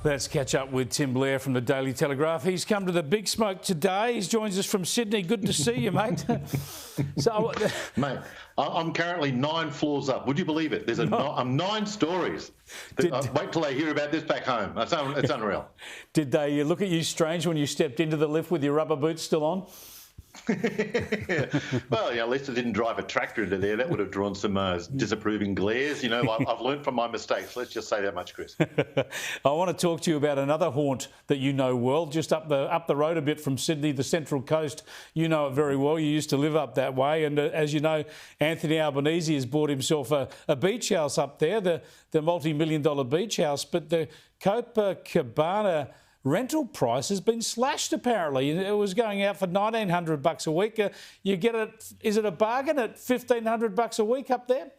Let's catch up with Tim Blair from the Daily Telegraph. He's come to the big smoke today. He joins us from Sydney. Good to see you, mate. Mate, I'm currently 9 floors up. Would you believe it? I'm 9 stories. Wait till they hear about this back home. It's unreal. Did they look at you strange when you stepped into the lift with your rubber boots still on? Well, at least I didn't drive a tractor into there. That would have drawn some disapproving glares. I've learned from my mistakes. Let's just say that much, Chris. I want to talk to you about another haunt that you know well, just up the road a bit from Sydney, the Central Coast. You know it very well. You used to live up that way. And as you know, Anthony Albanese has bought himself a beach house up there, the multi-million-dollar beach house. But the Copacabana rental price has been slashed, apparently. It was going out for $1,900 a week. You get it, is it a bargain at $1,500 a week up there?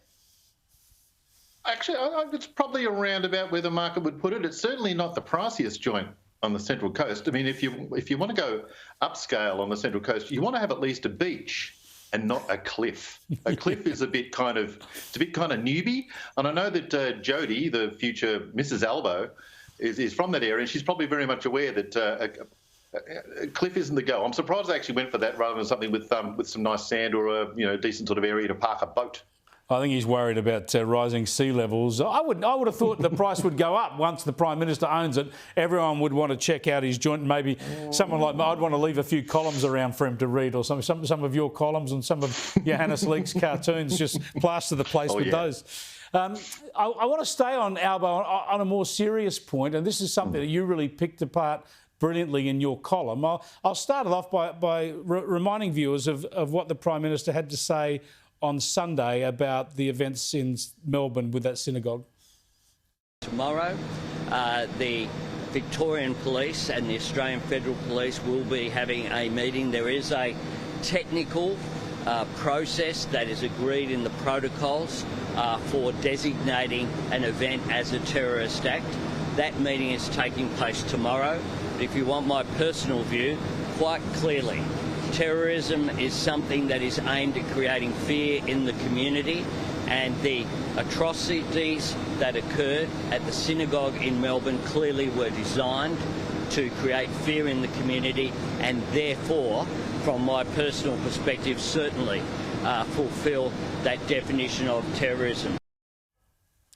Actually, it's probably around about where the market would put it. It's certainly not the priciest joint on the Central Coast. I mean, if you want to go upscale on the Central Coast, you want to have at least a beach and not a cliff. A cliff is a bit kind of newbie. And I know that Jody, the future Mrs. Albo, is from that area, and she's probably very much aware that a cliff isn't the go. I'm surprised they actually went for that rather than something with some nice sand or a decent sort of area to park a boat. I think he's worried about rising sea levels. I would have thought the price would go up once the Prime Minister owns it. Everyone would want to check out his joint. Maybe someone like I'd want to leave a few columns around for him to read, or some of your columns and some of Johannes Leake's cartoons. Just plaster the place with those. I want to stay on Albo on a more serious point, and this is something that you really picked apart brilliantly in your column. I'll start it off by reminding viewers of what the Prime Minister had to say on Sunday about the events in Melbourne with that synagogue. Tomorrow, the Victorian Police and the Australian Federal Police will be having a meeting. There is a technical process that is agreed in the protocols for designating an event as a terrorist act. That meeting is taking place tomorrow. But if you want my personal view, quite clearly, terrorism is something that is aimed at creating fear in the community, and the atrocities that occurred at the synagogue in Melbourne clearly were designed to create fear in the community, and therefore, from my personal perspective, certainly fulfil that definition of terrorism.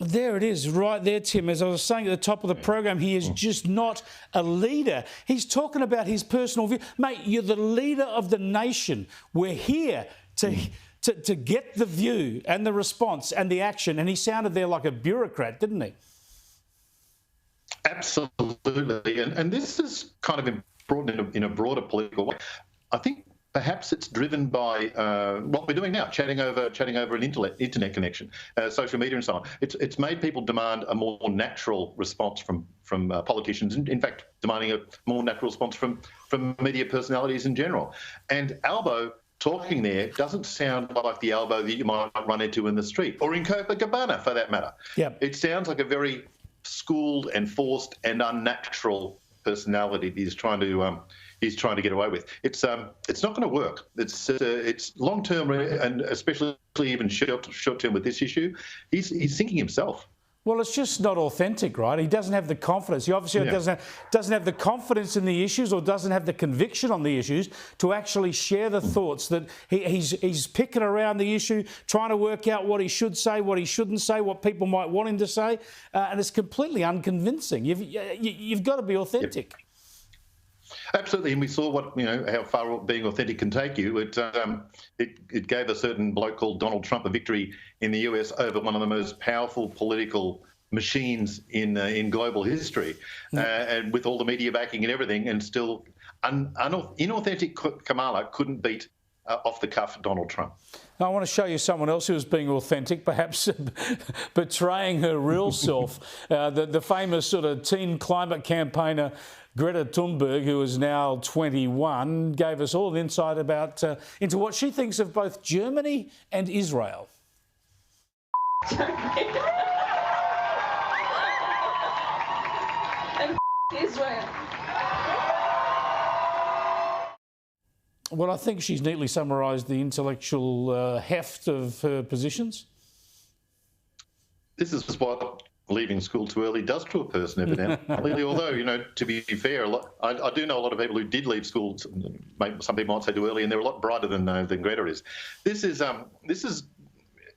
There it is, right there, Tim. As I was saying at the top of the program, he is just not a leader. He's talking about his personal view. Mate, you're the leader of the nation. We're here to get the view and the response and the action. And he sounded there like a bureaucrat, didn't he? Absolutely. And this is kind of important in a broader political way. I think perhaps it's driven by what we're doing now, chatting over an internet connection, social media and so on. It's made people demand a more natural response from politicians, in fact, demanding a more natural response from media personalities in general. And Albo talking there doesn't sound like the Albo that you might run into in the street, or in Copacabana for that matter. Yep. It sounds like a very schooled and forced and unnatural personality that he's trying to get away with. It's not going to work. It's long term, and especially even short term with this issue. He's thinking himself. Well, it's just not authentic, right? He doesn't have the confidence. He obviously doesn't have the confidence in the issues, or doesn't have the conviction on the issues to actually share the thoughts that he's picking around the issue, trying to work out what he should say, what he shouldn't say, what people might want him to say, and it's completely unconvincing. You've got to be authentic. Yep. Absolutely, and we saw how far being authentic can take you. It gave a certain bloke called Donald Trump a victory in the US over one of the most powerful political machines in global history, and with all the media backing and everything, and still inauthentic Kamala couldn't beat off the cuff Donald Trump. I want to show you someone else who was being authentic, perhaps betraying her real self. The famous sort of teen climate campaigner Greta Thunberg, who is now 21, gave us all an insight into what she thinks of both Germany and Israel. And Israel. Well, I think she's neatly summarised the intellectual heft of her positions. This is what leaving school too early does to a person, evidently. Although, to be fair, I do know a lot of people who did leave school. Some people might say too early, and they're a lot brighter than Greta is.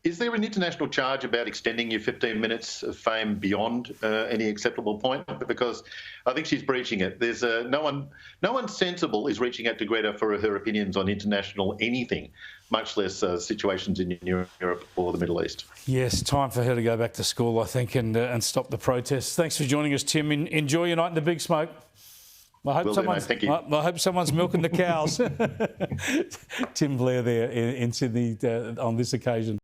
Is there an international charge about extending your 15 minutes of fame beyond any acceptable point? Because I think she's breaching it. There's no one sensible is reaching out to Greta for her opinions on international anything, much less situations in Europe or the Middle East. Yes, time for her to go back to school, I think, and stop the protests. Thanks for joining us, Tim. Enjoy your night in the big smoke. I hope someone's milking the cows. Tim Blair there in Sydney on this occasion.